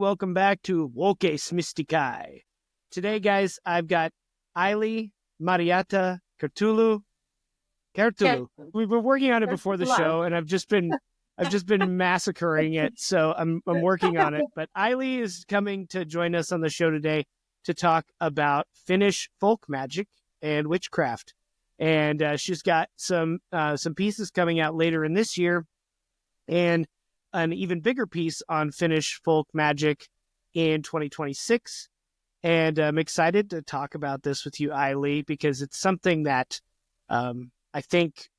Welcome back to Voces Mysticae. Today, guys, I've got Aili Marjatta Kerttu. We've been working on it before the show, and I've just been massacring it, so I'm working on it. But Aili is coming to join us on the show today to talk about Finnish folk magic and witchcraft, and she's got some pieces coming out later in this year, and an even bigger piece on Finnish folk magic in 2026. And I'm excited to talk about this with you, Aili, because it's something that I think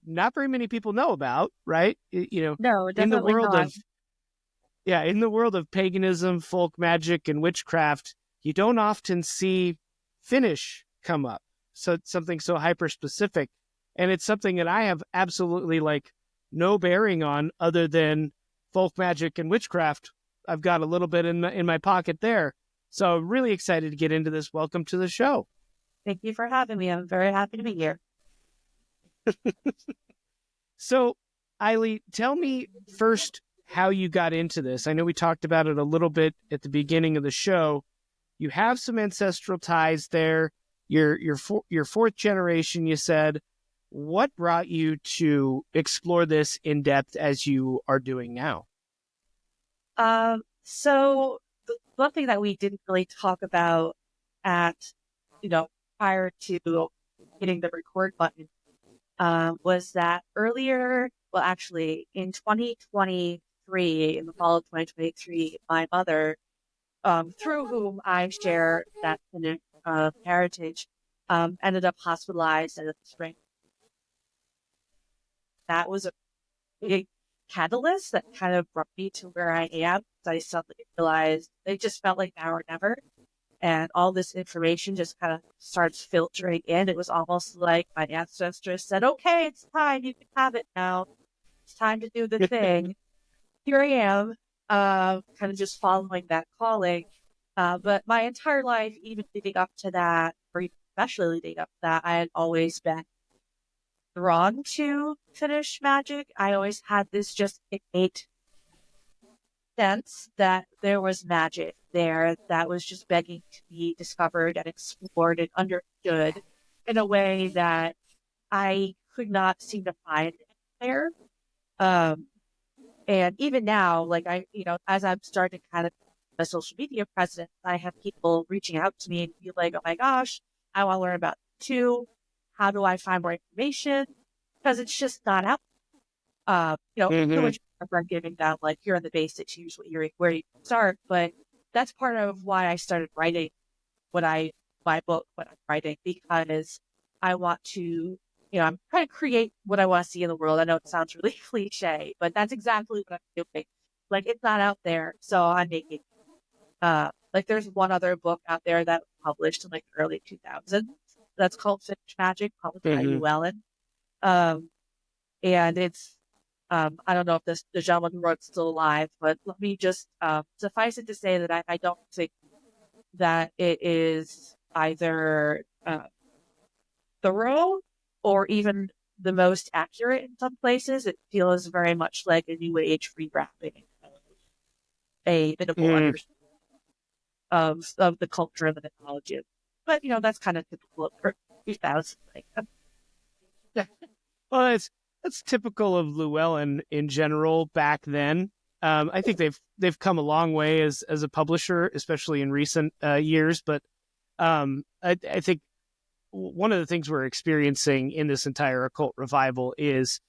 not very many people know about, right? No, definitely in the world not. in the world of paganism, folk magic, and witchcraft, you don't often see Finnish come up. So it's something so hyper specific, and it's something that I have absolutely no bearing on other than folk magic and witchcraft. I've got a little bit in my pocket there. So I'm really excited to get into this. Welcome to the show. Thank you for having me. I'm very happy to be here. So, Aili, tell me first how you got into this. I know we talked about it a little bit at the beginning of the show. You have some ancestral ties there. You're fourth generation, you said. What brought you to explore this in depth as you are doing now? So the one thing that we didn't really talk about prior to hitting the record button, was that earlier, well, actually in 2023, in the fall of 2023, my mother, through whom I share that Finnish heritage, ended up hospitalized in the spring. That was a big catalyst that kind of brought me to where I am. I suddenly realized it just felt like now or never. And all this information just kind of starts filtering in. It was almost like my ancestors said, okay, it's time. You can have it now. It's time to do the thing. Here I am, kind of just following that calling. But my entire life, even leading up to that, or especially leading up to that, I had always been drawn to Finnish magic. I always had this just innate sense that there was magic there that was just begging to be discovered and explored and understood in a way that I could not seem to find there. And even now, as I'm starting kind of a social media presence, I have people reaching out to me and be like, oh my gosh, I want to learn about it too. How do I find more information? Because it's just not out. We're giving down, here are the basics, here's where you start. But that's part of why I started writing my book, what I'm writing, because I want to, I'm trying to create what I want to see in the world. I know it sounds really cliche, but that's exactly what I'm doing. It's not out there, so I'm making. There's one other book out there that was published in the early 2000s that's called Finnish Magic, published by Llewellyn. And it's, I don't know if the gentleman who wrote it's still alive, but let me just suffice it to say that I don't think that it is either thorough or even the most accurate in some places. It feels very much like a new age rewrapping, a minimal understanding of the culture and the mythology. But that's kind of typical of 2000. Well, that's typical of Llewellyn in general back then. I think they've come a long way as a publisher, especially in recent years. But I think one of the things we're experiencing in this entire occult revival is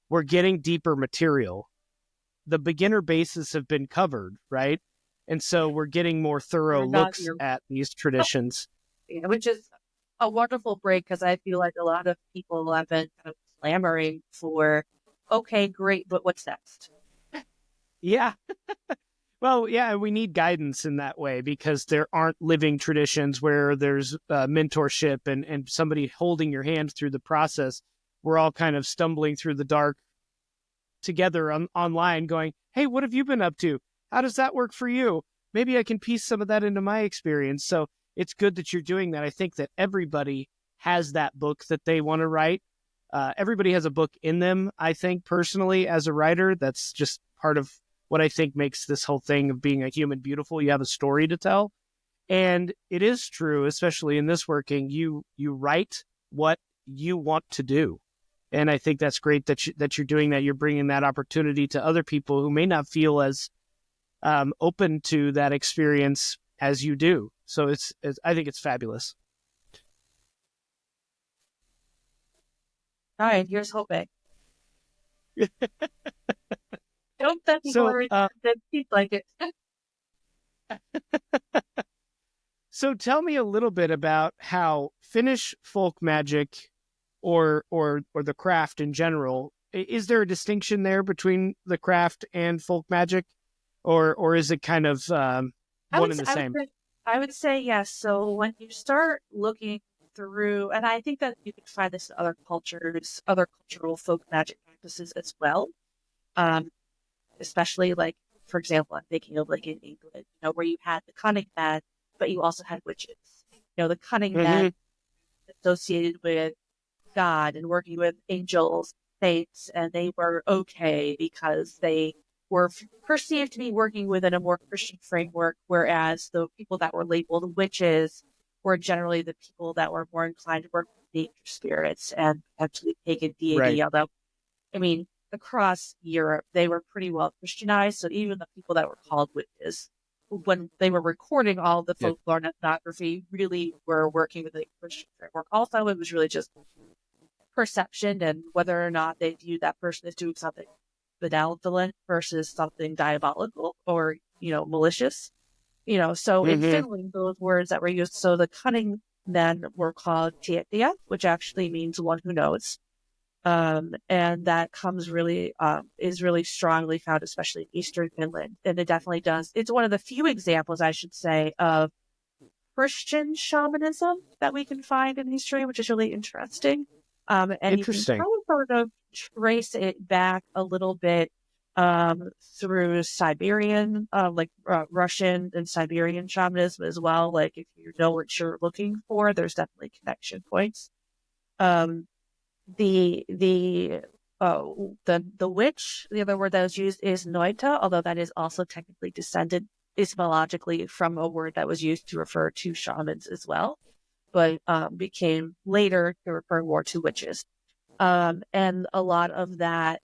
we're getting deeper material. The beginner bases have been covered, right? And so we're getting more thorough looks at these traditions. Which is a wonderful break, because I feel like a lot of people have been kind of clamoring for, okay, great, but what's next? Yeah. Well, yeah, we need guidance in that way, because there aren't living traditions where there's mentorship and somebody holding your hand through the process. We're all kind of stumbling through the dark together online going, hey, what have you been up to? How does that work for you? Maybe I can piece some of that into my experience. So it's good that you're doing that. I think that everybody has that book that they want to write. Everybody has a book in them, I think, personally, as a writer. That's just part of what I think makes this whole thing of being a human beautiful. You have a story to tell. And it is true, especially in this working, you write what you want to do. And I think that's great that you're doing that. You're bringing that opportunity to other people who may not feel as open to that experience as you do. So I think it's fabulous. All right, here's hoping. I hope that people are that keep like it. So tell me a little bit about how Finnish folk magic or the craft in general, is there a distinction there between the craft and folk magic, or is it kind of one and the same? I would say yes. So when you start looking through, and I think that you can find this in other cultures, other cultural folk magic practices as well. Especially like, for example, I'm thinking of like in England, where you had the cunning men, but you also had witches. The cunning men associated with God and working with angels, saints, and they were okay because they were perceived to be working within a more Christian framework, whereas the people that were labeled witches were generally the people that were more inclined to work with nature spirits and actually pagan deity. Right. Although, I mean, across Europe, they were pretty well Christianized. So even the people that were called witches, when they were recording all the folklore and ethnography, really were working with the Christian framework. Also, it was really just perception and whether or not they viewed that person as doing something benevolent versus something diabolical or, malicious. So in Finland, those words that were used, so the cunning men were called tietäjä, which actually means one who knows. And that comes really, is really strongly found, especially in Eastern Finland. And it definitely does. It's one of the few examples, I should say, of Christian shamanism that we can find in history, which is really interesting. And Interesting. you can probably sort of trace it back a little bit through Siberian, Russian and Siberian shamanism as well. Like if you know what you're looking for, there's definitely connection points. The witch, the other word that was used is noita, although that is also technically descended etymologically from a word that was used to refer to shamans as well, but became later to refer more to witches. And a lot of that,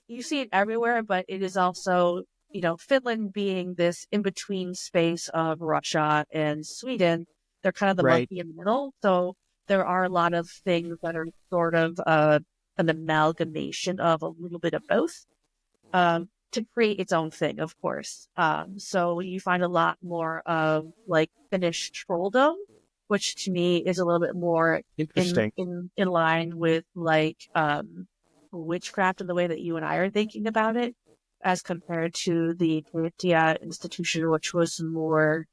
you see it everywhere, but it is also, Finland being this in-between space of Russia and Sweden, they're kind of the monkey in the middle. So there are a lot of things that are sort of an amalgamation of a little bit of both to create its own thing, of course. So you find a lot more of like Finnish trolldom, which to me is a little bit more in line with like witchcraft in the way that you and I are thinking about it, as compared to the Tietäjä institution, which was more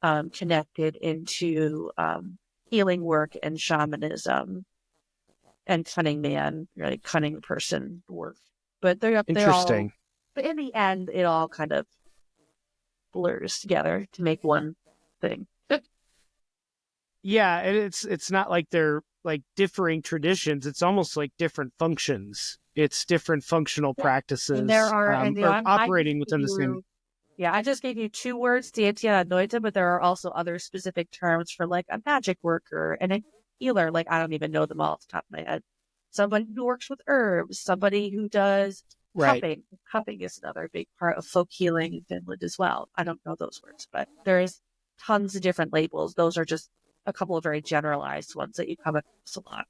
connected into healing work and shamanism and cunning man, like cunning person work. But they're interesting. All, but in the end, it all kind of blurs together to make one thing. Yeah, and it's not like they're like differing traditions. It's almost like different functions. It's different functional practices. And there are operating within the same. Yeah, I just gave you two words, tietäjä and noita, but there are also other specific terms for like a magic worker and a healer. Like I don't even know them all off the top of my head. Somebody who works with herbs, somebody who does cupping. Cupping is another big part of folk healing in Finland as well. I don't know those words, but there is tons of different labels. Those are just a couple of very generalized ones that you come across a lot.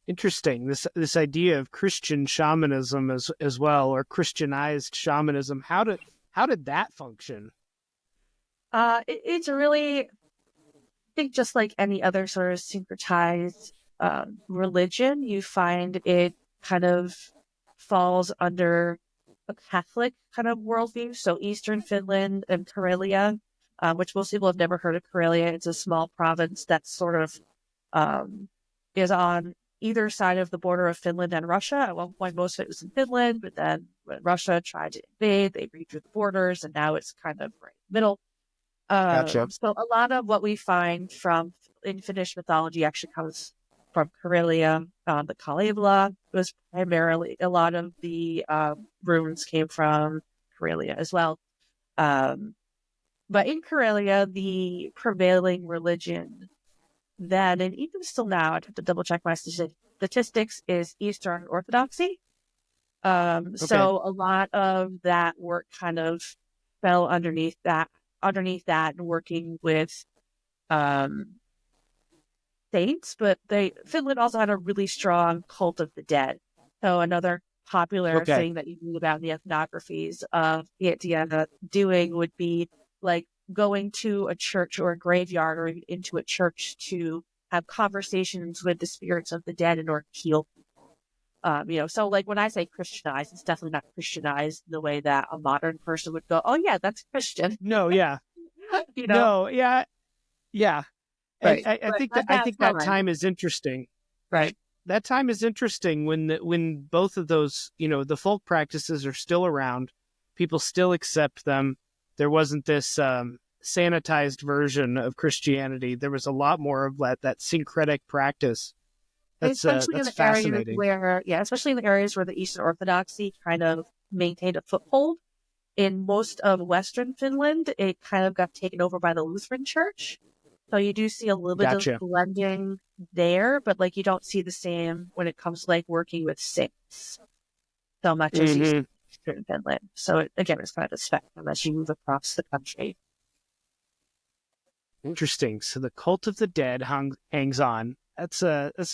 Interesting. This idea of Christian shamanism as well, or Christianized shamanism. How did that function? It's really, I think, just like any other sort of syncretized religion, you find it kind of falls under a Catholic kind of worldview. So Eastern Finland and Karelia, which most people have never heard of Karelia. It's a small province that sort of is on either side of the border of Finland and Russia. At one point, most of it was in Finland, but then when Russia tried to invade, they redrew the borders, and now it's kind of right in the middle. Gotcha. So a lot of what we find in Finnish mythology actually comes from Karelia. The Kalevala was primarily, a lot of the runes came from Karelia as well. But in Karelia, the prevailing religion then, and even still now, I'd have to double check my statistics, is Eastern Orthodoxy. So a lot of that work kind of fell underneath that, and working with saints, but Finland also had a really strong cult of the dead. So another popular thing that you read about in the ethnographies of the idea doing would be like going to a church or a graveyard or into a church to have conversations with the spirits of the dead in order to heal people. So like when I say Christianized, it's definitely not Christianized the way that a modern person would go, oh yeah, that's Christian. No, yeah. No, yeah. Yeah. Right. I think that time is interesting. Right. That time is interesting when both of those, the folk practices are still around. People still accept them. There wasn't this sanitized version of Christianity. There was a lot more of that syncretic practice. That's fascinating. Especially in the areas where the Eastern Orthodoxy kind of maintained a foothold. In most of Western Finland, it kind of got taken over by the Lutheran Church. So you do see a little bit of blending there, but like you don't see the same when it comes to like working with saints so much as you see in Finland. So again, it's kind of a spectrum as you move across the country. Interesting. So the cult of the dead hangs on. That's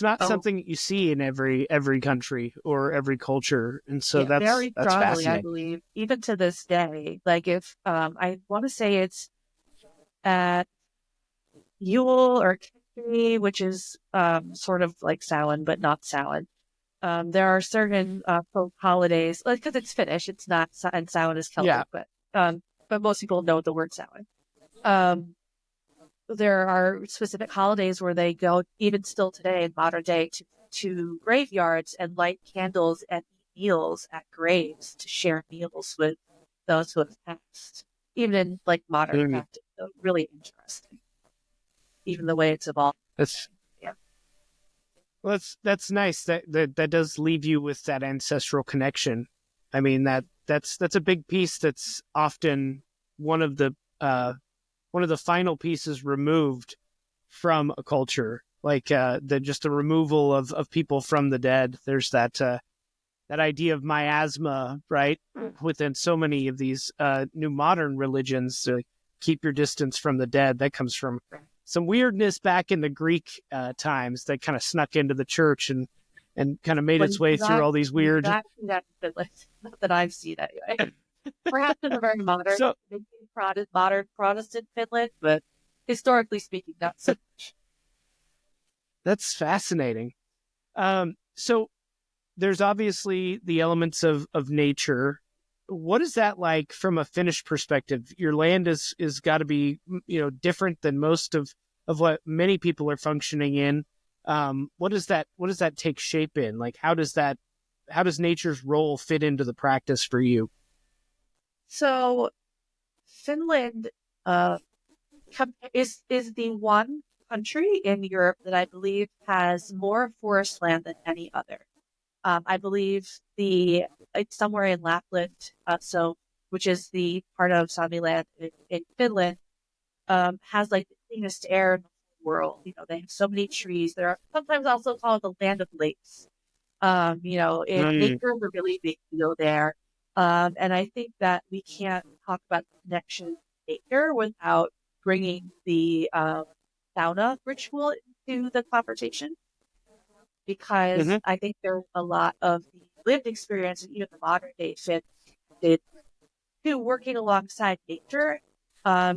not something you see in every country or every culture, and so that's very that's strongly, fascinating. I believe, even to this day. Like if I want to say it's at Yule or Kikri, which is sort of like Samhain, but not Samhain. There are certain folk holidays, like because it's Finnish, it's not, and Samhain is Celtic, but most people know the word Samhain. There are specific holidays where they go, even still today in modern day, to graveyards and light candles and eat meals at graves to share meals with those who have passed. Even in like modern practice, so really interesting. Even the way it's evolved. Well, that's nice. That does leave you with that ancestral connection. I mean that's a big piece. That's often one of the final pieces removed from a culture, like the removal of people from the dead. There's that idea of miasma, right? Within so many of these new modern religions, keep your distance from the dead. That comes from some weirdness back in the Greek times that kind of snuck into the church and kind of made its way through all these weird. Not that I've seen anyway. Perhaps in a very modern Protestant Finland, but historically speaking, not so much. That's fascinating. So there's obviously the elements of nature. What is that like from a Finnish perspective? Your land is got to be different than most of what many people are functioning in. What does that take shape in? Like how does nature's role fit into the practice for you? So Finland is the one country in Europe that I believe has more forest land than any other. I believe it's somewhere in Lapland, which is the part of Sami land in Finland, has like the cleanest air in the world. They have so many trees. There are sometimes also called the land of lakes. Nature is a really big deal there. And I think that we can't talk about the connection to nature without bringing the sauna ritual into the conversation. Because I think there's a lot of the lived experience and even the modern day fit to working alongside nature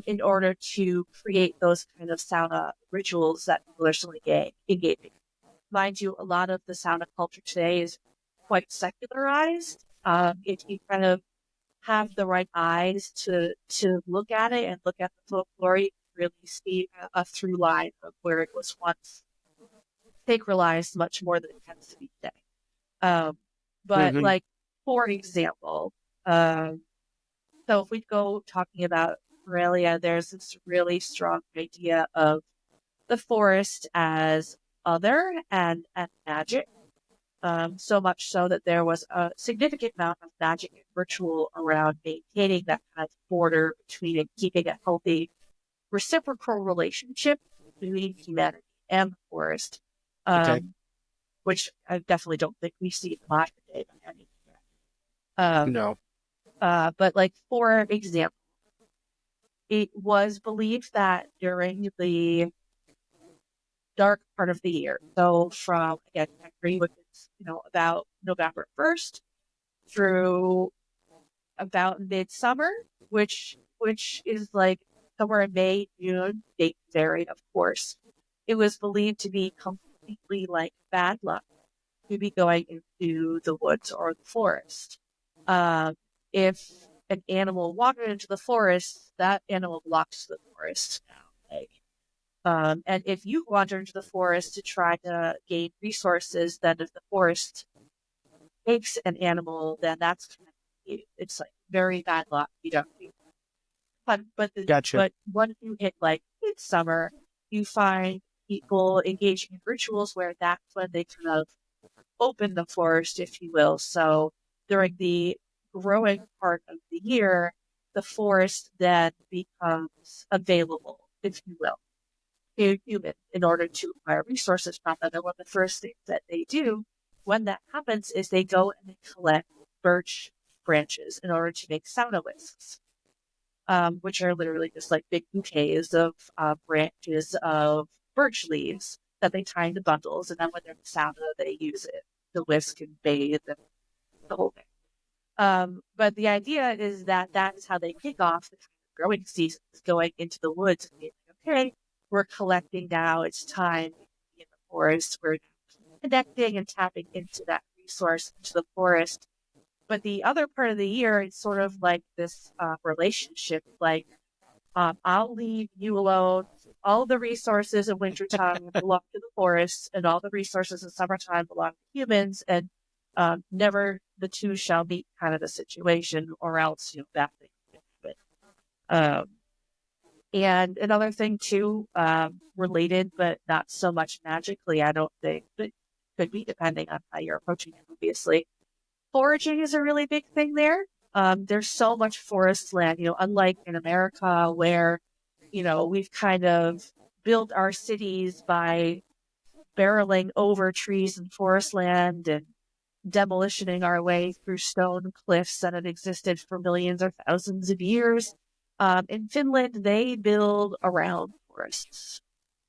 in order to create those kind of sauna rituals that people are still engaging. Mind you, a lot of the sauna culture today is quite secularized. If you kind of have the right eyes to look at it and look at the folklore, you can really see a through line of where it was once sacralized much more than it tends to be today. But like, for example, so if we go talking about Australia, there's this really strong idea of the forest as other and magic. So much so that there was a significant amount of magic and ritual around maintaining that kind of border between and keeping a healthy reciprocal relationship between humanity and the forest, Okay. which I definitely don't think we see in modern day by any means. No. But like, for example, it was believed that during the dark part of the year, so from, again, January, which is, about November 1st through about midsummer, which is like somewhere in May, June, dates vary, of course. It was believed to be completely like bad luck to be going into the woods or the forest. If an animal wandered into the forest, that animal belongs to the forest now. And if you wander into the forest to try to gain resources, then if the forest takes an animal, then that's, it's like very bad luck. You don't do that. Gotcha. But once you hit like midsummer, you find people engaging in rituals where that's when they kind of open the forest, if you will. So during the growing part of the year, the forest then becomes available, if you will, to humans in order to acquire resources from them. And one of the first things that they do when that happens is they go and they collect birch branches in order to make sauna whisks, which are literally just like big bouquets of branches of birch leaves that they tie into bundles. And then when they're in sauna, they use it to whisk and bathe and the whole thing. But the idea is that that is how they kick off the growing season, going into the woods and being like, okay, we're collecting now. It's time in the forest. We're connecting and tapping into that resource, into the forest. But the other part of the year, it's sort of like this relationship, like, I'll leave you alone. All the resources in wintertime belong to the forest, and all the resources in summertime belong to humans, and never the two shall meet, kind of a situation, or else, bad things can happen. And another thing too, related, but not so much magically, I don't think, but could be depending on how you're approaching it, obviously. Foraging is a really big thing there. There's so much forest land, unlike in America where, we've kind of built our cities by barreling over trees and forest land and demolitioning our way through stone cliffs that have existed for millions or thousands of years. In Finland, they build around forests.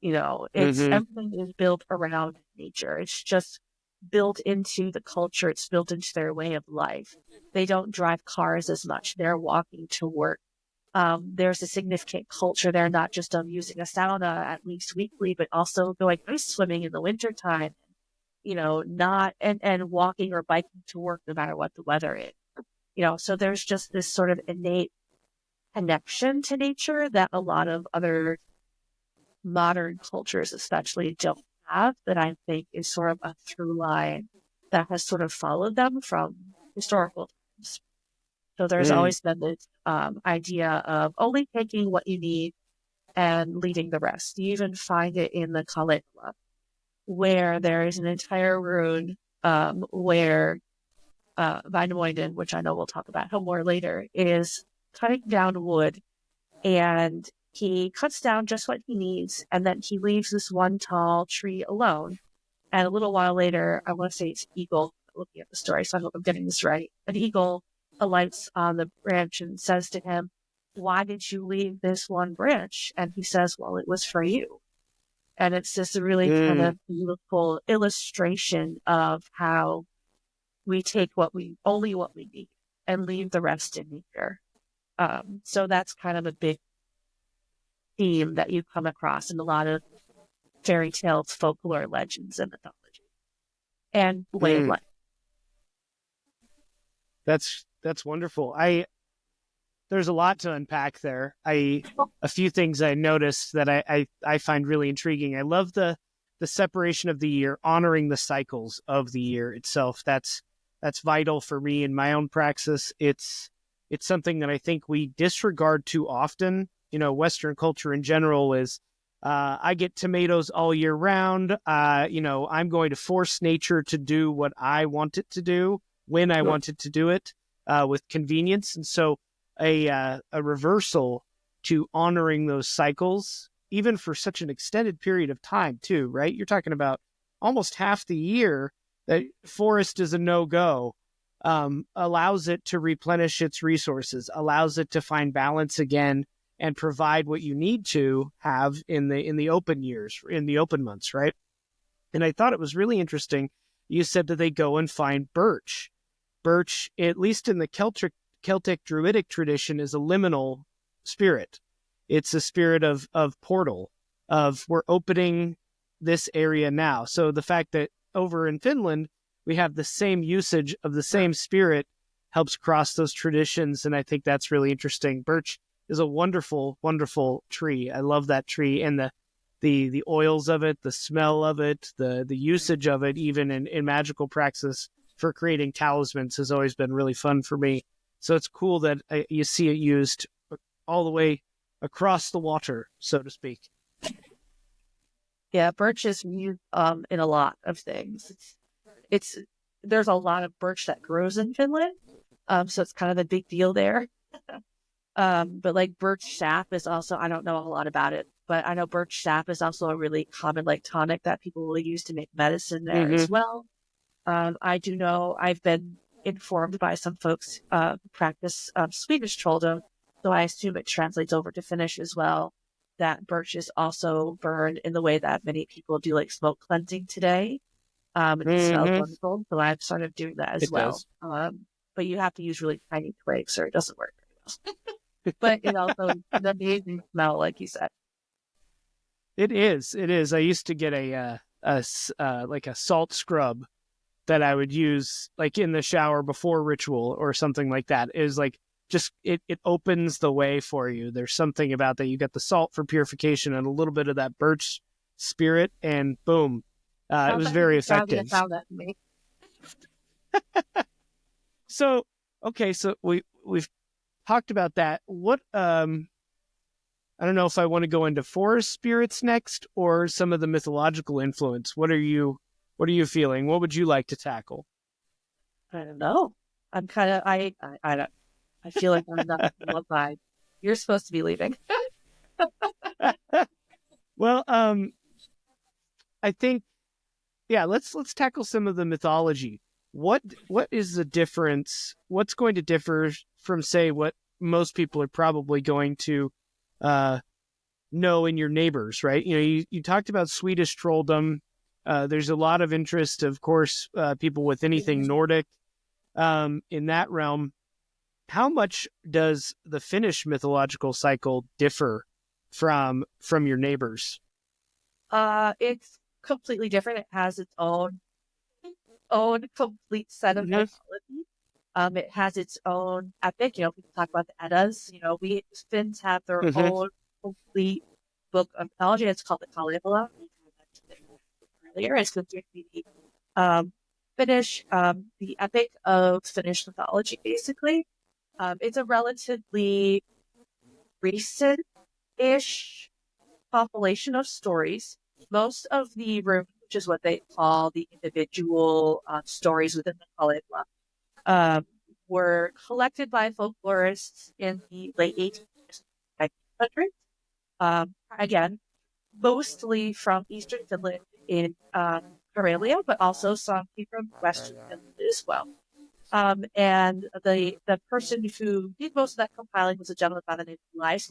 Everything is built around nature. It's just built into the culture. It's built into their way of life. They don't drive cars as much. They're walking to work. There's a significant culture there, not just of using a sauna at least weekly, but also going ice swimming in the wintertime, not, and walking or biking to work no matter what the weather is. So there's just this sort of innate connection to nature that a lot of other modern cultures especially don't have, that I think is sort of a through line that has sort of followed them from historical times. So there's always been this idea of only taking what you need and leaving the rest. You even find it in the Kalevala, where there is an entire rune where Vainamoinen, which I know we'll talk about more later, is cutting down wood, and he cuts down just what he needs, and then he leaves this one tall tree alone. And a little while later, I want to say it's eagle, looking at the story, so I hope I'm getting this right. An eagle alights on the branch and says to him, "Why did you leave this one branch?" And he says, "Well, it was for you." And it's just a really kind of beautiful illustration of how we take only what we need and leave the rest in nature. So that's kind of a big theme that you come across in a lot of fairy tales, folklore, legends, and mythology, and way of life. That's wonderful. There's a lot to unpack there. A few things I noticed that I find really intriguing. I love the separation of the year, honoring the cycles of the year itself. That's vital for me in my own praxis. It's something that I think we disregard too often. Western culture in general is I get tomatoes all year round. I'm going to force nature to do what I want it to do when I want it to do it with convenience. And so a reversal to honoring those cycles, even for such an extended period of time too, right? You're talking about almost half the year that forest is a no-go, allows it to replenish its resources, allows it to find balance again and provide what you need to have in the open years, in the open months, right? And I thought it was really interesting. You said that they go and find birch. Birch, at least in the Celtic Druidic tradition, is a liminal spirit. It's a spirit of portal, of we're opening this area now. So the fact that over in Finland, we have the same usage of the same spirit helps cross those traditions. And I think that's really interesting. Birch is a wonderful, wonderful tree. I love that tree, and the oils of it, the smell of it, the usage of it, even in magical praxis for creating talismans has always been really fun for me. So it's cool that you see it used all the way across the water, so to speak. Yeah, birch is used in a lot of things. There's a lot of birch that grows in Finland, so it's kind of a big deal there. But like birch sap is also, I don't know a lot about it, but I know birch sap is also a really common like tonic that people will use to make medicine there as well. I do know, I've been informed by some folks who practice Swedish trolldom, so I assume it translates over to Finnish as well, that birch is also burned in the way that many people do like smoke cleansing today. It smells wonderful, so I've started doing that as well. But you have to use really tiny twigs or it doesn't work very well. But it also is an amazing smell, like you said. It is. I used to get a salt scrub that I would use like in the shower before ritual or something like that. It is like just it opens the way for you. There's something about that. You get the salt for purification and a little bit of that birch spirit, and boom, it was very effective. So okay, so we've talked about that. What I don't know if I want to go into forest spirits next or some of the mythological influence. What are you feeling? What would you like to tackle? I don't know. I'm kind of I don't. I feel like I'm not on one side. You're supposed to be leaving. Well, I think let's tackle some of the mythology. What is the difference? What's going to differ from, say, what most people are probably going to know in your neighbors, right? You talked about Swedish trolldom. There's a lot of interest, of course, people with anything Nordic in that realm. How much does the Finnish mythological cycle differ from your neighbors? It's completely different. It has its own complete set of mythology. It has its own epic. People talk about the Eddas. We Finns have their own complete book of mythology. It's called the Kalevala. Earlier, it's considered the Finnish, the epic of Finnish mythology. Basically, it's a relatively recent-ish compilation of stories. Most of the rune, which is what they call the individual stories within the Kalevala, were collected by folklorists in the late 1800s. Again, mostly from eastern Finland in Karelia, but also some from western Finland as well. And the person who did most of that compiling was a gentleman by the name of Lais,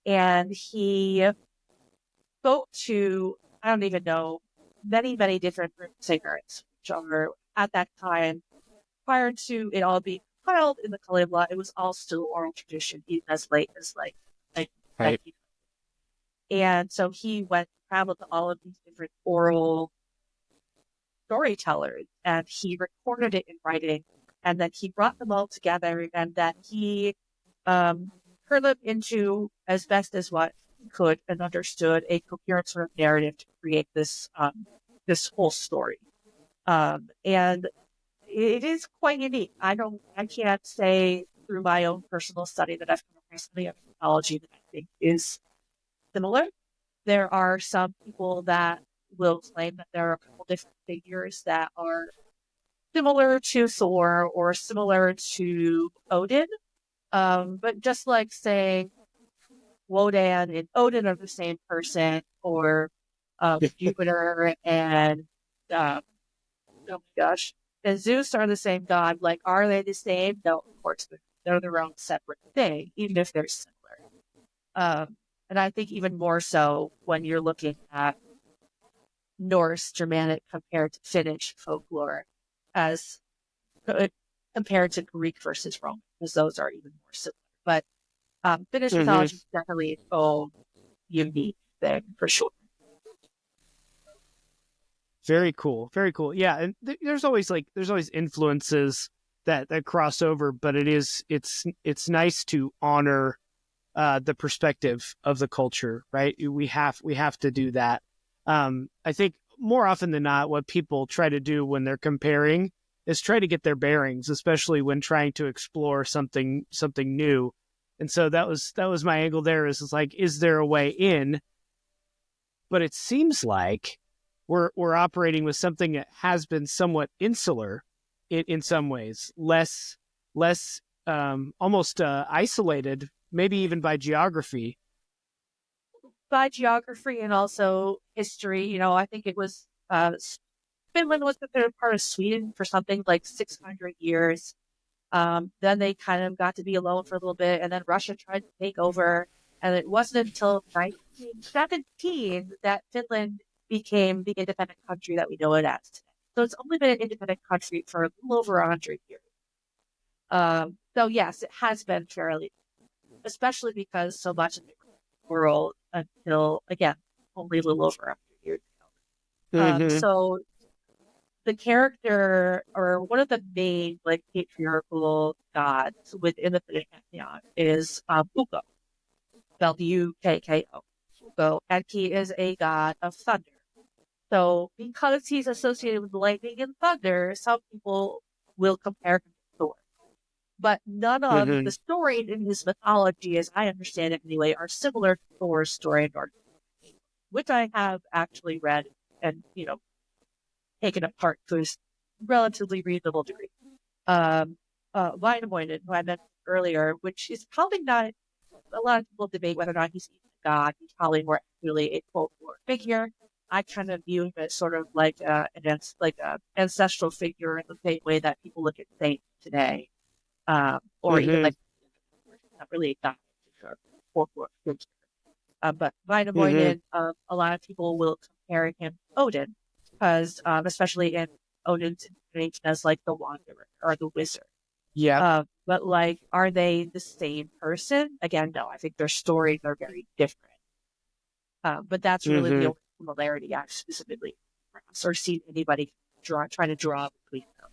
and he spoke to, I don't even know, many, many different singers, which are at that time, prior to it all being compiled in the Kalevala, it was all still oral tradition, even as late as like right. And so he went traveled to all of these different oral storytellers, and he recorded it in writing, and then he brought them all together, and then he turned them into, as best as what he could and understood, a coherent sort of narrative to create this this whole story. And it is quite unique. I can't say through my own personal study that I've come across any other mythology that I think is similar. there are some people that will claim that there are a couple different figures that are similar to Thor or similar to Odin. But just like saying Wodan and Odin are the same person, or Jupiter and oh my gosh, and Zeus are the same god. Like, are they the same? No, of course they're their own separate thing, even if they're similar. And I think even more so when you're looking at Norse, Germanic compared to Finnish folklore, as compared to Greek versus Roman, because those are even more similar. But Finnish mythology is definitely its own unique thing for sure. Very cool. Very cool. Yeah. And there's always influences that cross over, but it's nice to honor the perspective of the culture, right? We have to do that. I think more often than not, what people try to do when they're comparing is try to get their bearings, especially when trying to explore something new. And so that was my angle there. Is like, is there a way in? But it seems like we're operating with something that has been somewhat insular in some ways, less almost isolated, maybe even by geography. By geography and also history, I think it was Finland was considered part of Sweden for something like 600 years. Then they kind of got to be alone for a little bit, and then Russia tried to take over. And it wasn't until 1917 that Finland became the independent country that we know it as today. So it's only been an independent country for a little over 100 years. So yes, it has been fairly, especially because so much of the world until, again, only a little over 100 years ago. So the character, or one of the main patriarchal gods within the Finnish pantheon, is Ukko, spelled Ukko. Ukko, and he is a god of thunder. So because he's associated with lightning and thunder, some people will compare him to Thor. But none of the stories in his mythology, as I understand it anyway, are similar to Thor's story in Nordic, which I have actually read and, taken apart to a relatively reasonable degree. Wainamoinen, who I mentioned earlier, which is probably not, a lot of people debate whether or not he's a god. He's probably more really a folklore figure. I kind of view him as sort of like an ancestral figure in the same way that people look at saints today, or even not really a god or folklore figure. But Wainamoinen, a lot of people will compare him to Odin, because especially in Odin's incarnation as like the wanderer or the wizard. Yeah. But are they the same person? Again, no. I think their stories are very different. But that's really the only similarity I've specifically or seen anybody trying to draw between them.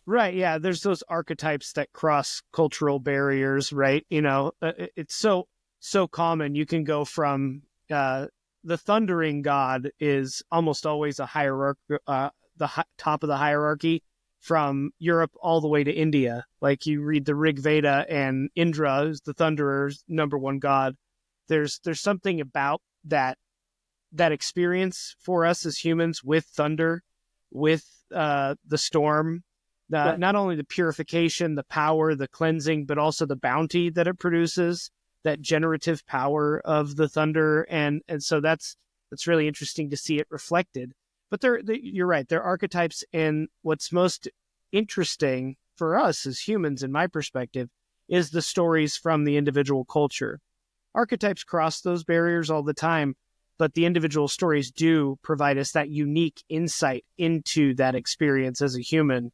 Right. Yeah. There's those archetypes that cross cultural barriers, right? It's so common. You can go from the thundering god is almost always a hierarchy, top of the hierarchy, from Europe all the way to India. Like, you read the Rig Veda, and Indra is the thunderer's number one god. There's something about that experience for us as humans with thunder, with the storm, not only the purification, the power, the cleansing, but also the bounty that it produces, that generative power of the thunder. And so that's really interesting to see it reflected. But you're right, they're archetypes. And what's most interesting for us as humans, in my perspective, is the stories from the individual culture. Archetypes cross those barriers all the time, but the individual stories do provide us that unique insight into that experience as a human.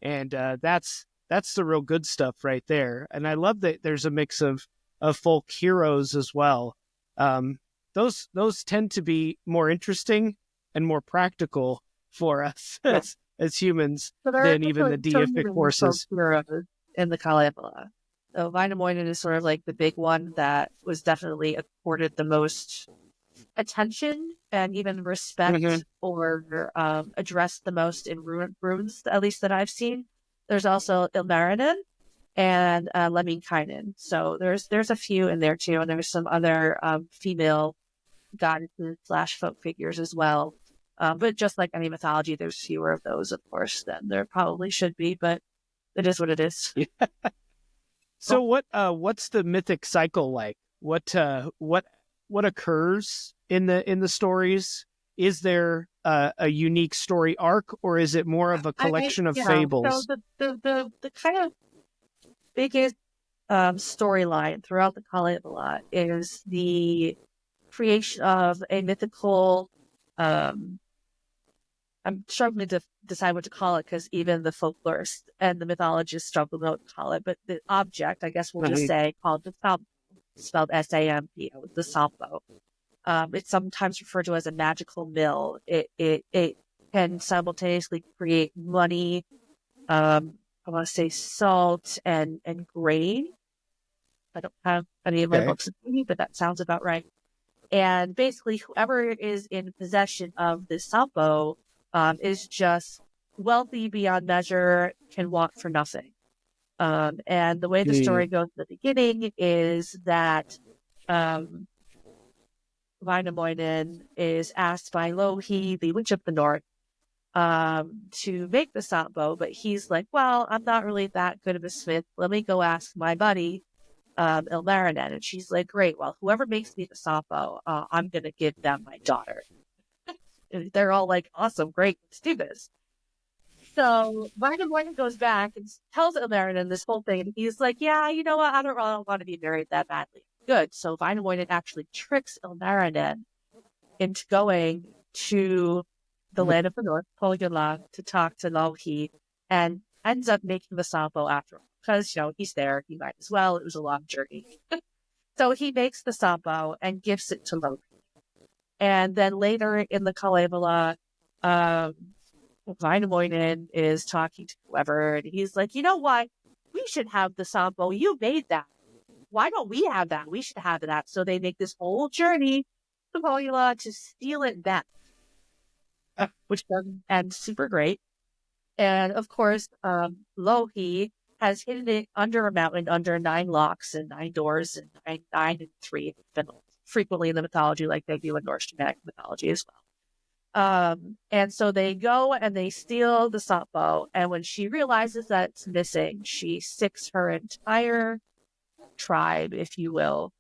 And that's the real good stuff right there. And I love that there's a mix of folk heroes as well. Those tend to be more interesting and more practical for us as humans than even the deific forces. In the Kalevala. So Wainamoinen is sort of like the big one that was definitely accorded the most attention and even respect, or addressed the most in runes, at least that I've seen. There's also Ilmarinen and Lemminkainen. So there's a few in there too, and there's some other female goddesses / folk figures as well. But just like any mythology, there's fewer of those, of course, than there probably should be, but it is what it is. So what's the mythic cycle like? What occurs in the stories? Is there a unique story arc, or is it more of a collection of fables? So the kind of biggest storyline throughout the Kalevala is the creation of a mythical. I'm struggling to decide what to call it because even the folklorists and the mythologists struggle to know what to call it. But the object, I guess we'll just say, called the Sampo, spelled Sampo, the Sampo. It's sometimes referred to as a magical mill. It can simultaneously create money. I want to say salt and grain. I don't have any of my books with me, but that sounds about right. And basically, whoever is in possession of this Sampo is just wealthy beyond measure, can want for nothing. And the way the story goes at the beginning is that Vainamoinen is asked by Louhi, the Witch of the North, to make the Sampo, but he's like, well, I'm not really that good of a smith. Let me go ask my buddy, Ilmarinen. And she's like, great, well, whoever makes me the Sampo, I'm going to give them my daughter. And they're all like, awesome, great, let's do this. So Vainamoinen goes back and tells Ilmarinen this whole thing, and he's like, yeah, you know what, I don't really want to be married that badly. Good. So Vainamoinen actually tricks Ilmarinen into going to the land of the North, Pohjola, to talk to Louhi, and ends up making the Sampo after all. Because, he's there, he might as well. It was a long journey. So he makes the Sampo and gives it to Louhi. And then later in the Kalevala, Vainamoinen is talking to whoever, and he's like, you know what? We should have the Sampo. You made that. Why don't we have that? We should have that. So they make this whole journey to Pohjola to steal it back, which doesn't end super great. And of course, Louhi has hidden it under a mountain, under 9 locks and 9 doors, and 9 and 3 in Finland, frequently in the mythology, like they do in Norse Germanic mythology as well. And so they go and they steal the Sampo, and when she realizes that it's missing, she sicks her entire tribe, if you will,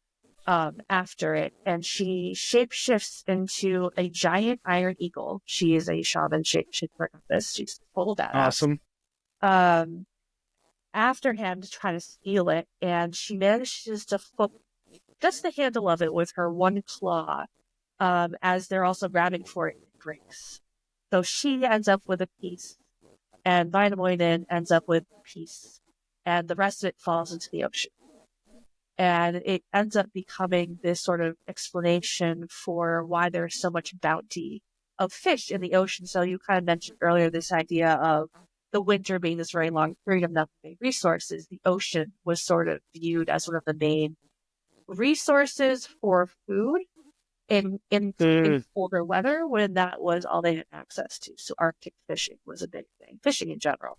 after it, and she shapeshifts into a giant iron eagle. She is a shaman shapeshifter of this. She's total badass. Awesome. After him to try to steal it, and she manages to hook just the handle of it with her one claw, as they're also grabbing for it, it breaks. So she ends up with a piece, and Vainamoinen ends up with a piece, and the rest of it falls into the ocean. And it ends up becoming this sort of explanation for why there's so much bounty of fish in the ocean. So you kind of mentioned earlier this idea of the winter being this very long period of nothing resources. The ocean was sort of viewed as one of the main resources for food in colder weather, when that was all they had access to. So Arctic fishing was a big thing, fishing in general.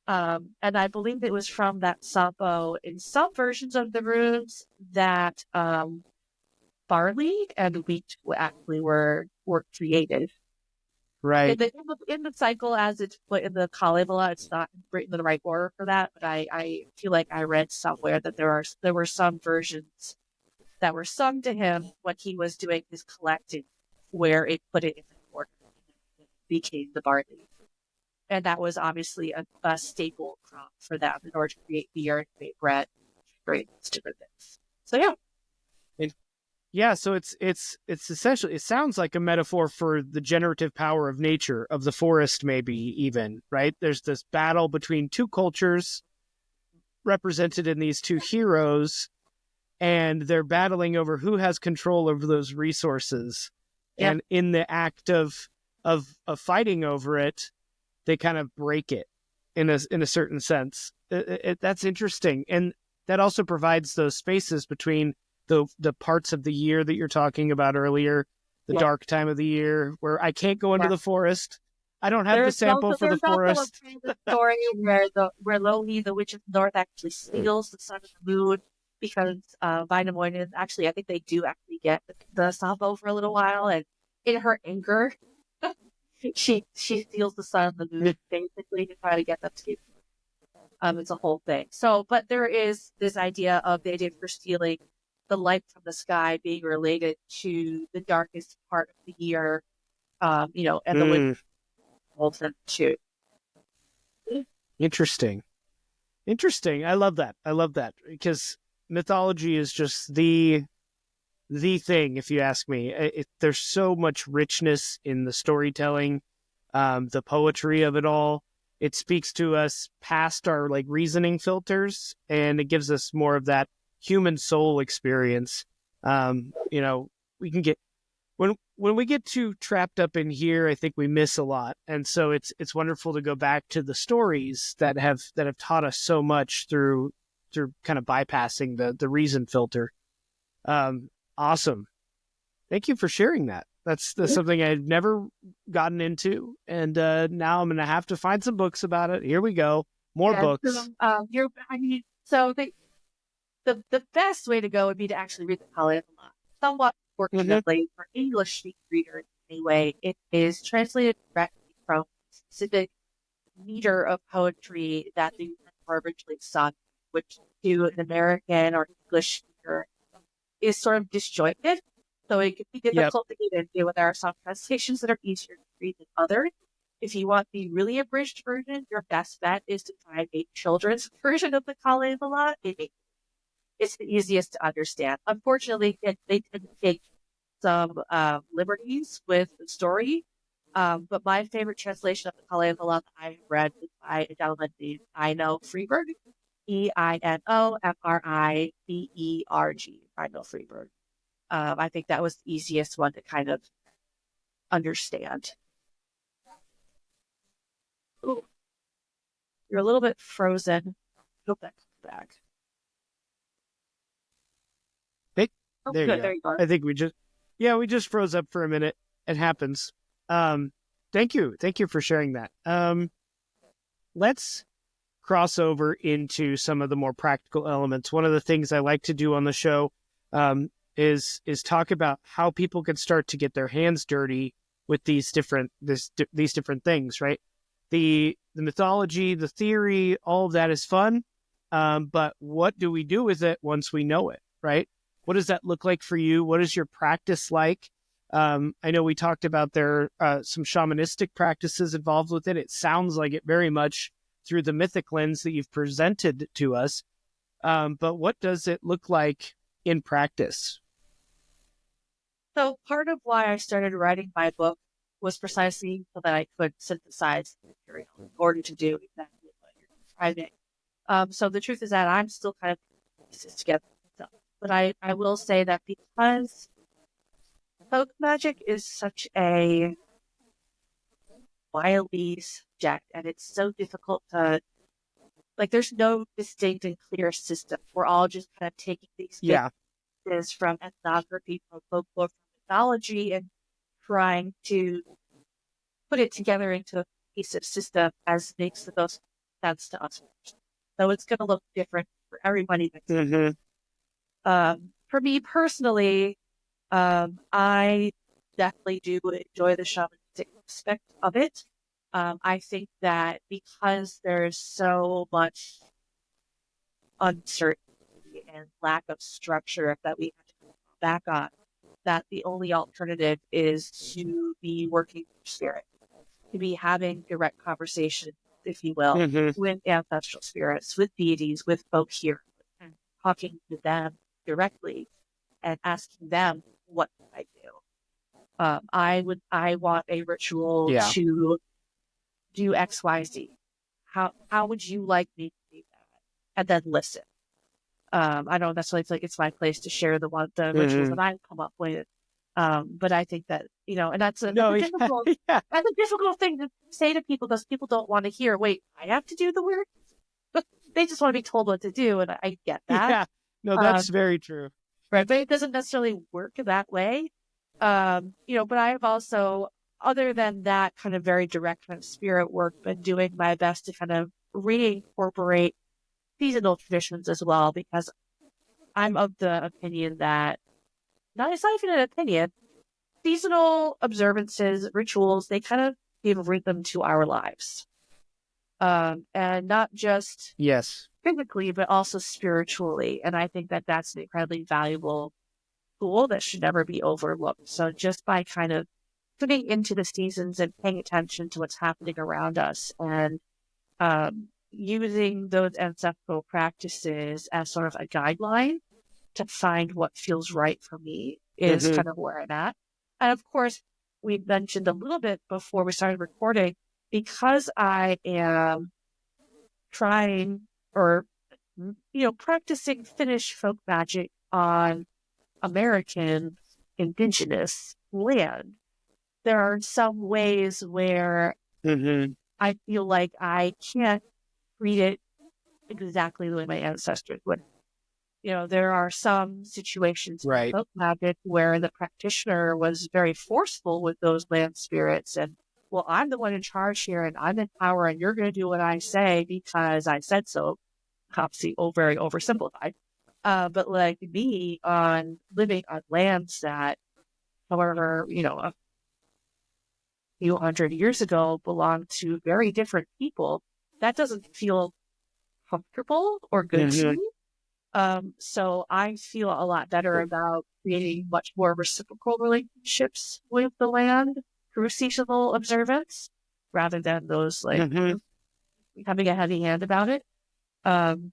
And I believe it was from that Sampo in some versions of the runes that barley and wheat actually were created. Right. In the cycle, as it's put in the Kalevala, it's not written in the right order for that, but I feel like I read somewhere that there were some versions that were sung to him when he was doing his collecting, where it put it in the order, became the barley. And that was obviously a staple crop for them in order to create beer and create bread, create different things. So yeah. So it's essentially, it sounds like a metaphor for the generative power of nature, of the forest, maybe even, right? There's this battle between 2 cultures represented in these 2 heroes, and they're battling over who has control over those resources. Yep. And in the act of fighting over it, they kind of break it in a certain sense. That's interesting. And that also provides those spaces between the parts of the year that you're talking about earlier, the dark time of the year, where I can't go into the forest. I don't have the Sampo for the forest. There's also a story where Louhi, the Witch of the North, actually steals the sun and the moon because Wainamoinen, actually, I think they do actually get the Sampo for a little while, and in her anger, she steals the sun and the moon basically to try to get them to give. It's a whole thing. So, but there is this idea of her stealing the light from the sky being related to the darkest part of the year, and the winter holds them too. Interesting. I love that because mythology is just the thing, if you ask me. There's so much richness in the storytelling, the poetry of it all. It speaks to us past our like reasoning filters, and it gives us more of that human soul experience. We can get when we get too trapped up in here, I think we miss a lot. And so it's wonderful to go back to the stories that have taught us so much through kind of bypassing the reason filter. Awesome. Thank you for sharing that. That's something I've never gotten into, and now I'm going to have to find some books about it. Here we go. More books. So, the best way to go would be to actually read the Kalevala. Somewhat fortunately for English readers anyway, it is translated directly from a specific meter of poetry that the were originally sung, which to an American or English speaker is sort of disjointed. So it can be difficult to get into, and there are some translations that are easier to read than others. If you want the really abridged version, your best bet is to find a children's version of the Kalevala. It's the easiest to understand. Unfortunately, they tend to take some liberties with the story. But my favorite translation of the Kalevala that I've read is by a gentleman named Eino Freeberg, EINO FRIBERG, Eino Freeberg. I think that was the easiest one to kind of understand. Ooh. You're a little bit frozen. Hope that comes back. There you go. I think we just froze up for a minute. It happens. Thank you for sharing that. Let's cross over into some of the more practical elements. One of the things I like to do on the show is talk about how people can start to get their hands dirty with these different things, right? The mythology, the theory, all of that is fun, but what do we do with it once we know it, right? What does that look like for you? What is your practice like? I know we talked about there some shamanistic practices involved with it. It sounds like it very much through the mythic lens that you've presented to us. But what does it look like in practice? So part of why I started writing my book was precisely so that I could synthesize the material in order to do exactly what you're describing. So the truth is that I'm still kind of putting pieces together myself. But I will say that because folk magic is such a wily subject, and it's so difficult to, like, there's no distinct and clear system. We're all just kind of taking these pieces from ethnography, from folklore, from mythology, and trying to put it together into a cohesive system as makes the most sense to us. So it's going to look different for everybody. For me personally, I definitely do enjoy the shamanistic aspect of it. I think that because there's so much uncertainty and lack of structure that we have to fall back on, that the only alternative is to be working with spirit, to be having direct conversation, if you will, with ancestral spirits, with deities, with folk here, and talking to them directly and asking them, what can I do? I want a ritual to do X, Y, Z. How would you like me to do that? And then listen. I don't necessarily feel like it's my place to share the rituals that I've come up with. But I think that, and that's a difficult thing to say to people, because people don't want to hear, wait, I have to do the work? They just want to be told what to do, and I get that. Yeah, no, that's very true. Right, but it doesn't necessarily work that way. But I have also, other than that kind of very direct kind of spirit work, been doing my best to kind of reincorporate seasonal traditions as well, because I'm of the opinion that, it's not even an opinion, seasonal observances, rituals, they kind of give rhythm to our lives. And not just Yes. physically, but also spiritually. And I think that that's an incredibly valuable tool that should never be overlooked. So just by kind of putting into the seasons and paying attention to what's happening around us and using those ancestral practices as sort of a guideline to find what feels right for me is kind of where I'm at. And of course, we mentioned a little bit before we started recording, because I am trying or, practicing Finnish folk magic on American indigenous land. There are some ways where I feel like I can't treat it exactly the way my ancestors would. There are some situations in folk magic where the practitioner was very forceful with those land spirits and, well, I'm the one in charge here and I'm in power and you're going to do what I say because I said so. Obviously, very oversimplified. But like me on living on lands that, however, a few hundred years ago belonged to very different people, that doesn't feel comfortable or good to me. So I feel a lot better about creating much more reciprocal relationships with the land through seasonal observance rather than those having a heavy hand about it. And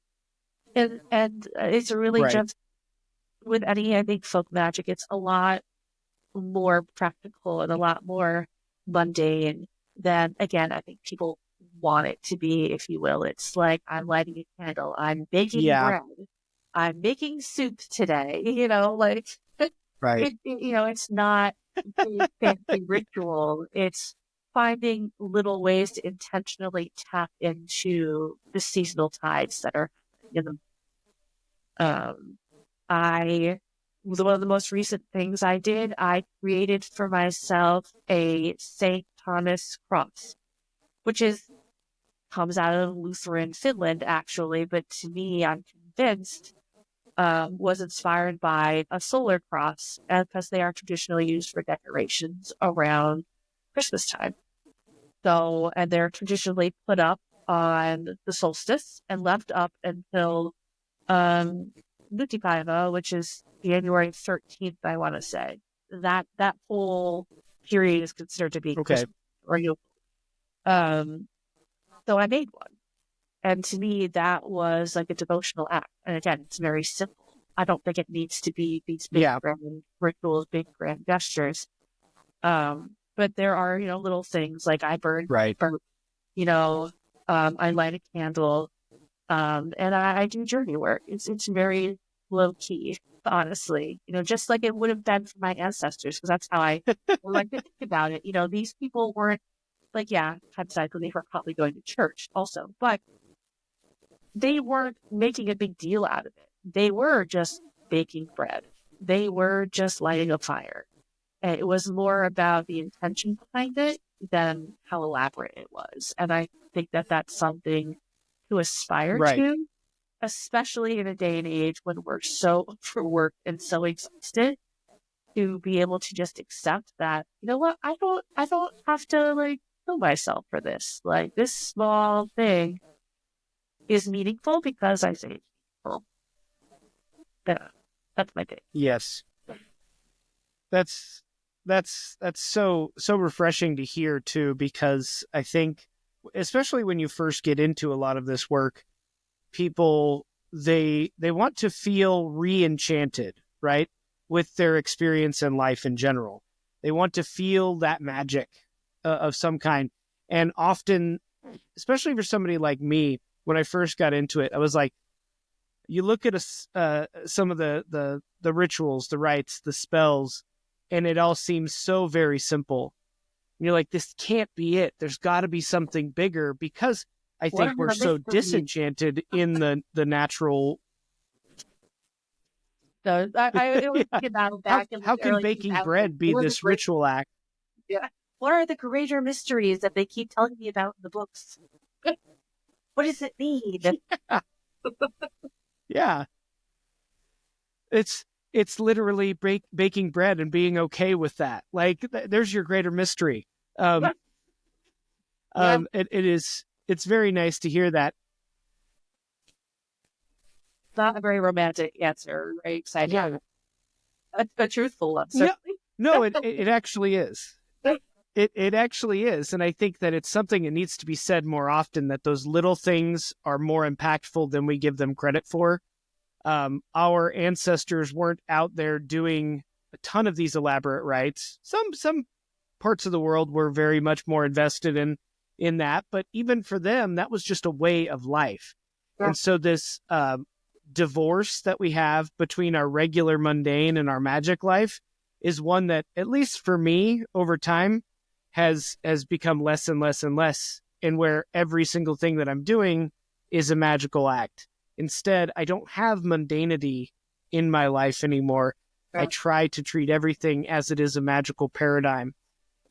it's really just with any, I think, folk magic, it's a lot more practical and a lot more mundane than, again, I think people want it to be, if you will. It's like, I'm lighting a candle, I'm baking bread, I'm making soup today, it's not a fancy ritual. It's finding little ways to intentionally tap into the seasonal tides that are in them. One of the most recent things I did, I created for myself a St. Thomas cross, which comes out of Lutheran Finland, actually, but to me, I'm convinced, was inspired by a solar cross because they are traditionally used for decorations around Christmas time. So, and they're traditionally put up on the solstice and left up until Mythic, which is January 13th, I want to say. That whole period is considered to be Christmas or so I made one. And to me, that was like a devotional act. And again, it's very simple. I don't think it needs to be these big grand rituals, big grand gestures. But there are, little things like I burn, I light a candle, and I do journey work. It's very low key, honestly, just like it would have been for my ancestors, because that's how I like to think about it. These people weren't like, hypothetically, they were probably going to church also, but they weren't making a big deal out of it. They were just baking bread. They were just lighting a fire. And it was more about the intention behind it than how elaborate it was. And I think that that's something to aspire to, especially in a day and age when we're so overworked and so exhausted, to be able to just accept that, what, I don't have to kill myself for this. Like, this small thing is meaningful because I say it's meaningful. Yeah, that's my take. Yes. That's so refreshing to hear too, because I think, especially when you first get into a lot of this work, people, they want to feel re-enchanted, right? With their experience in life in general. They want to feel that magic of some kind. And often, especially for somebody like me, when I first got into it, I was like, you look at some of the rituals, the rites, the spells, and it all seems so very simple. And you're like, this can't be it. There's got to be something bigger, because I think we're so disenchanted in the natural. So I always think about back in how can baking bread be this ritual act? Yeah. What are the greater mysteries that they keep telling me about in the books? What does it mean? Yeah. It's literally baking bread and being okay with that. Like, there's your greater mystery. It's very nice to hear that. Not a very romantic answer, very exciting. Yeah. A truthful one. Yeah. No, it actually is. It actually is. And I think that it's something that needs to be said more often, that those little things are more impactful than we give them credit for. Our ancestors weren't out there doing a ton of these elaborate rites. Some parts of the world were very much more invested in that, but even for them, that was just a way of life. Yeah. And so this divorce that we have between our regular mundane and our magic life is one that, at least for me, over time, has become less and less and less, and where every single thing that I'm doing is a magical act. Instead, I don't have mundanity in my life anymore. Yeah. I try to treat everything as it is a magical paradigm.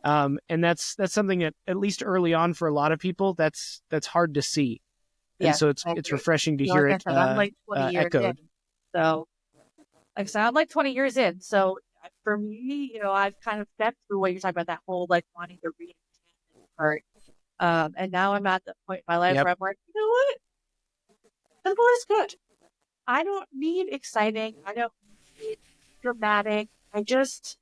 And that's something that, at least early on, for a lot of people, that's hard to see. And yeah, so it's refreshing to hear it I'm like 20 years echoed. In. So, like I said, I'm like 20 years in. So for me, I've kind of stepped through what you're talking about, that whole like wanting to read part. And now I'm at the point in my life where I'm like, you know what? Simple is good. I don't need exciting. I don't need dramatic. I just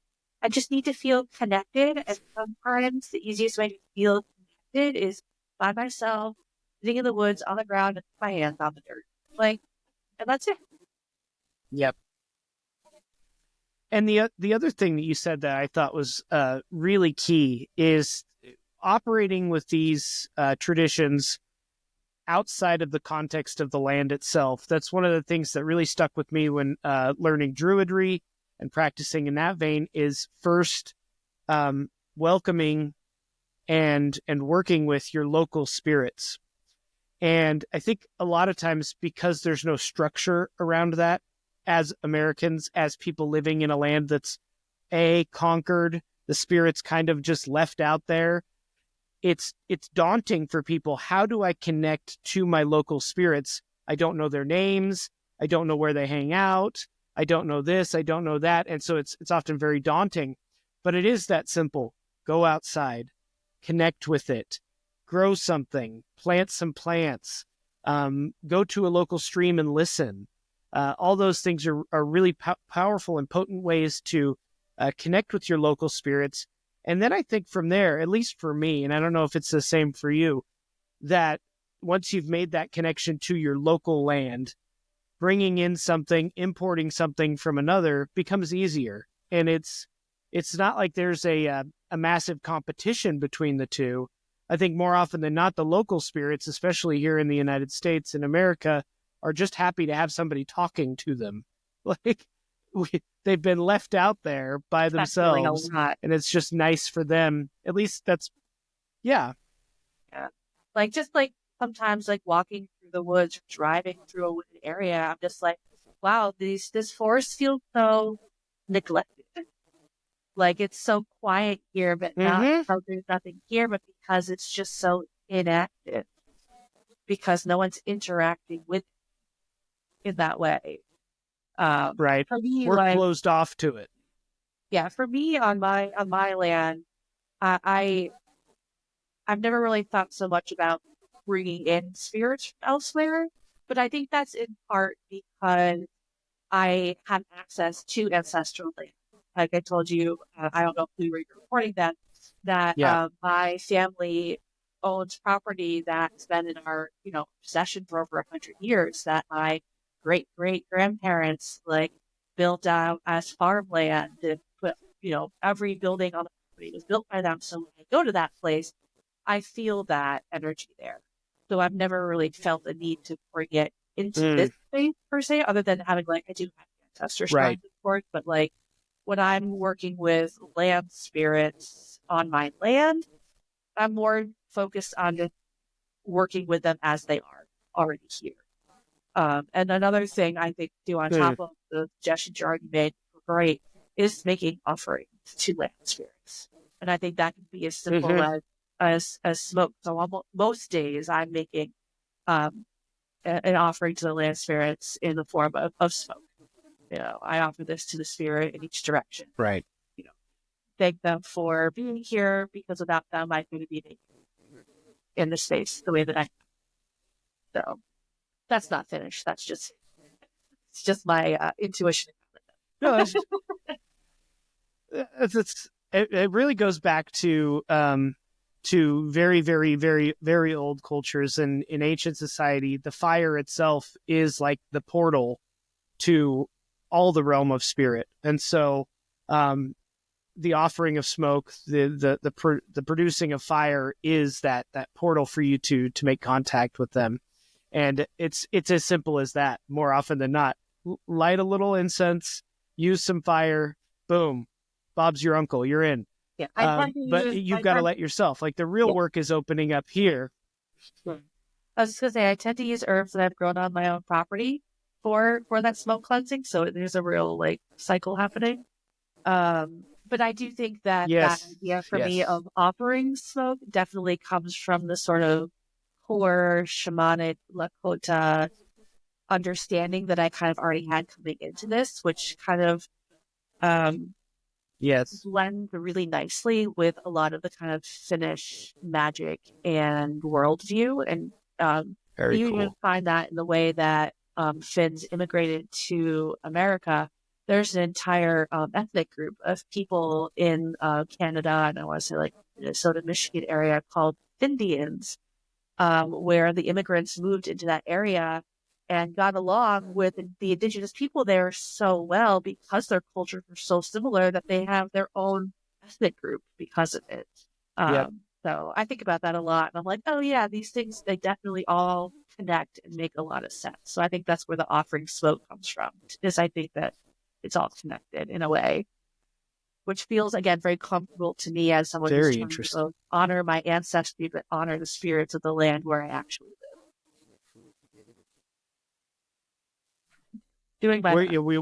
need to feel connected. And sometimes the easiest way to feel connected is by myself, sitting in the woods on the ground with my hands on the dirt. And that's it. Yep. And the other thing that you said that I thought was really key is operating with these traditions outside of the context of the land itself. That's one of the things that really stuck with me when learning Druidry and practicing in that vein, is first welcoming and working with your local spirits. And I think a lot of times, because there's no structure around that, as Americans, as people living in a land that's conquered, the spirits kind of just left out there, it's daunting for people. How do I connect to my local spirits? I don't know their names. I don't know where they hang out. I don't know this. I don't know that. And so it's often very daunting. But it is that simple. Go outside, connect with it, grow something, plant some plants, go to a local stream and listen. All those things are really powerful and potent ways to connect with your local spirits. And then I think from there, at least for me, and I don't know if it's the same for you, that once you've made that connection to your local land, bringing in something, importing something from another becomes easier. And it's not like there's a massive competition between the two. I think more often than not, the local spirits, especially here in the United States and America, are just happy to have somebody talking to them. Like, they've been left out there by themselves, and it's just nice for them. At least that's, yeah. Just sometimes walking through the woods, or driving through a wooded area, I'm just like, wow, this forest feels so neglected. It's so quiet here, but not because there's nothing here, but because it's just so inactive, because no one's interacting with it in that way. Right. For me, we're closed off to it. Yeah, for me on my land, I've never really thought so much about bringing in spirits from elsewhere, but I think that's in part because I have access to ancestral land. Like I told you, I don't know if we were recording that my family owns property that's been in our possession for over 100 years. That my great grandparents built out as farmland, and put every building on the property was built by them. So when I go to that place, I feel that energy there. So I've never really felt the need to bring it into this space per se, other than having I do have ancestor shrines, of course, but when I'm working with land spirits on my land, I'm more focused on just working with them as they are already here. And another thing I think too, on top of the suggestions you already made, great, is making offerings to land spirits. And I think that can be as simple as smoke. So most days I'm making an offering to the land spirits in the form of smoke. I offer this to the spirit in each direction. Right. Thank them for being here, because without them, I couldn't be in the space the way that I. So that's not Finnish. It's just my intuition. No, it really goes back to very, very, very, very old cultures. And in ancient society, the fire itself is like the portal to all the realm of spirit. And so the offering of smoke, the producing of fire is that portal for you to make contact with them. And it's as simple as that. More often than not, light a little incense, use some fire, boom, Bob's your uncle, you're in. Yeah, but you've got to let yourself. Like the real work is opening up here. I was just gonna say, I tend to use herbs that I've grown on my own property for that smoke cleansing. So there's a real cycle happening. But I do think that that idea for me of offering smoke definitely comes from the sort of core shamanic Lakota understanding that I kind of already had coming into this, which kind of blend really nicely with a lot of the kind of Finnish magic and worldview. And you even find that in the way that Finns immigrated to America. There's an entire ethnic group of people in Canada, and I want to say Minnesota, Michigan area called Findians, where the immigrants moved into that area and got along with the indigenous people there so well because their cultures are so similar that they have their own ethnic group because of it. So I think about that a lot. And I'm like, oh yeah, these things, they definitely all connect and make a lot of sense. So I think that's where the offering smoke comes from, is I think that it's all connected in a way, which feels, again, very comfortable to me as someone who's trying to honor my ancestry, but honor the spirits of the land where I actually live.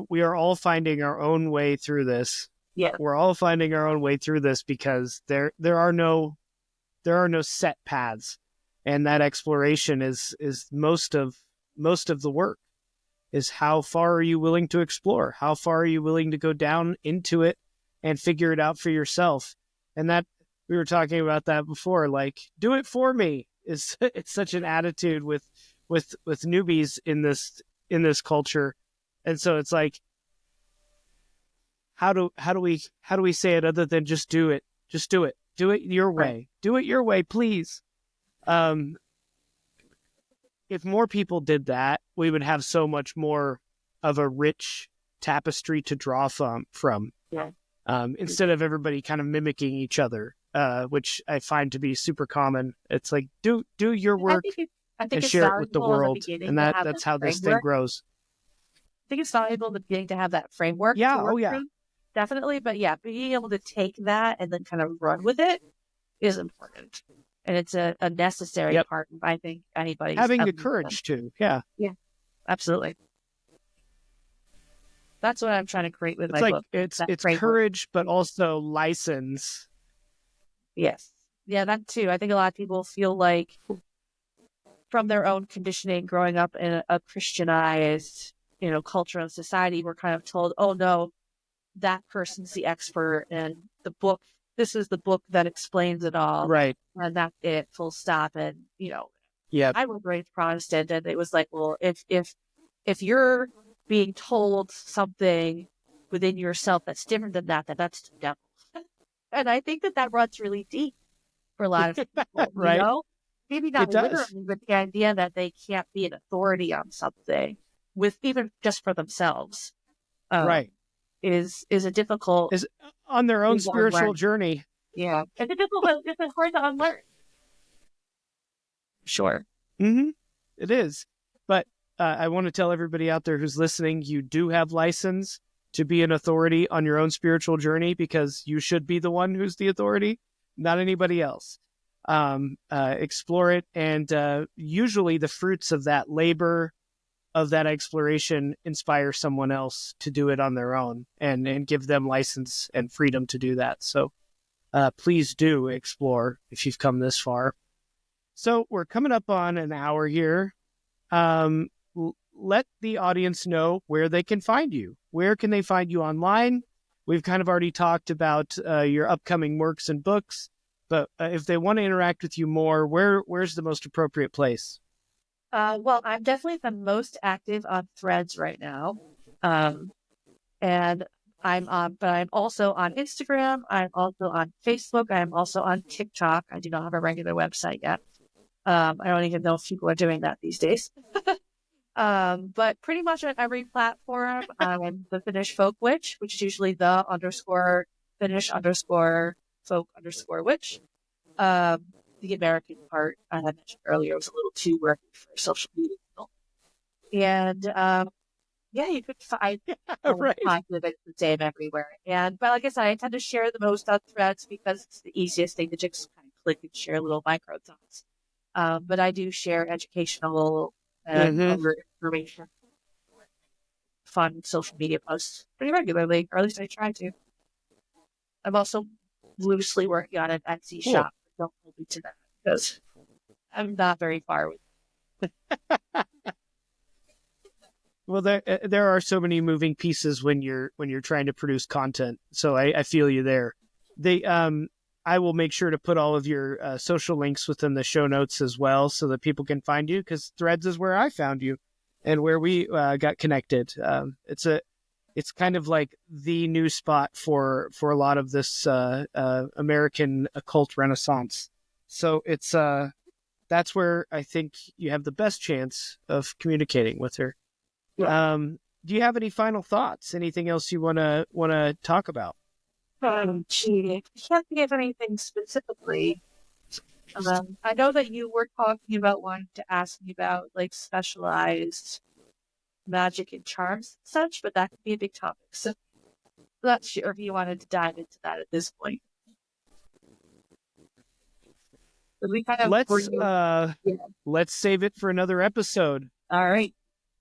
We are all finding our own way through this. Yeah, we're all finding our own way through this because there are no set paths, and that exploration is most of the work. Is how far are you willing to explore? How far are you willing to go down into it and figure it out for yourself? And that, we were talking about that before. Like, do it for me it's such an attitude with newbies in this culture. And so it's like, how do we say it other than just do it? Just do it. Do it your way. Right. Do it your way, please. If more people did that, we would have so much more of a rich tapestry to draw from. Yeah. Instead of everybody kind of mimicking each other, which I find to be super common. It's like, do your work and share it with the world. And that's how this thing grows. I think it's valuable in the beginning to have that framework. Yeah. Oh, yeah. Definitely. But yeah, being able to take that and then kind of run with it is important. And it's a necessary part of, I think, anybody's having the courage to. Yeah. Yeah, absolutely. That's what I'm trying to create with my book. It's courage, but also license. Yes. Yeah, that too. I think a lot of people feel like from their own conditioning, growing up in a Christianized, culture and society, we're kind of told, oh no, that person's the expert, and this is the book that explains it all. Right. And that's it, full stop. And, I was raised Protestant, and it was like, well, if you're being told something within yourself that's different than that, that's the devil. And I think that runs really deep for a lot of people, right? Maybe not literally, but the idea that they can't be an authority on something with even just for themselves. Right. Is a difficult... Is on their own spiritual journey. Yeah. It's hard to unlearn. Sure. Mm-hmm. It is. But I want to tell everybody out there who's listening, you do have license to be an authority on your own spiritual journey, because you should be the one who's the authority, not anybody else. Explore it. And usually the fruits of that labor, of that exploration, inspire someone else to do it on their own and give them license and freedom to do that. So please do explore if you've come this far. So we're coming up on an hour here. let the audience know where they can find you. Where can they find you online? We've kind of already talked about your upcoming works and books, but if they want to interact with you more, where's the most appropriate place? Well, I'm definitely the most active on Threads right now. And but I'm also on Instagram. I'm also on Facebook. I'm also on TikTok. I do not have a regular website yet. I don't even know if people are doing that these days. But pretty much on every platform, I'm the Finnish Folk Witch, which is usually the _Finnish_folk_witch. The American part I had mentioned earlier was a little too worky for social media. And yeah, you could find Right. the same everywhere. But like I said, I tend to share the most on Threads because it's the easiest thing to just kind of click and share little micro thoughts. But I do share educational and other information, fun social media posts pretty regularly, or at least I try to. I'm also loosely working on an Etsy shop. Don't hold me to that because I'm not very far with it. Well, there are so many moving pieces when you're trying to produce content. So I feel you there. I will make sure to put all of your social links within the show notes as well, so that people can find you. Because Threads is where I found you, and where we got connected. It's kind of like the new spot for a lot of this American occult renaissance. So it's that's where I think you have the best chance of communicating with her. Yeah. Do you have any final thoughts? Anything else you wanna talk about? Gee, I can't think of anything specifically. I know that you were talking about wanting to ask me about like specialized magic and charms and such, but that could be a big topic. So I'm not sure if you wanted to dive into that at this point. But we kind of let's save it for another episode. All right.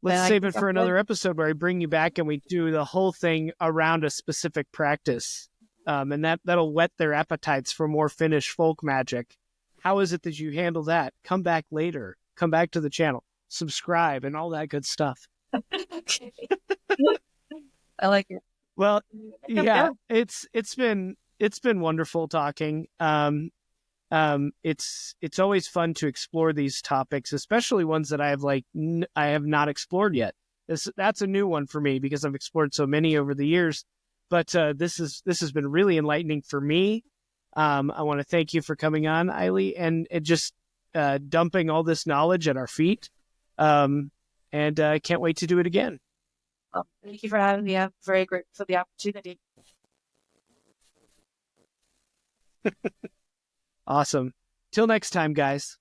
Let's save it for another episode where I bring you back and we do the whole thing around a specific practice. And that'll whet their appetites for more Finnish folk magic. How is it that you handle that? Come back later. Come back to the channel. Subscribe and all that good stuff. Okay. I like it. Well, yeah, it's been wonderful talking. It's always fun to explore these topics, especially ones that I have not explored yet. That's a new one for me because I've explored so many over the years. But this has been really enlightening for me. I want to thank you for coming on, Aili, and just dumping all this knowledge at our feet. And I can't wait to do it again. Well, thank you for having me. I'm very grateful for the opportunity. Awesome. Till next time, guys.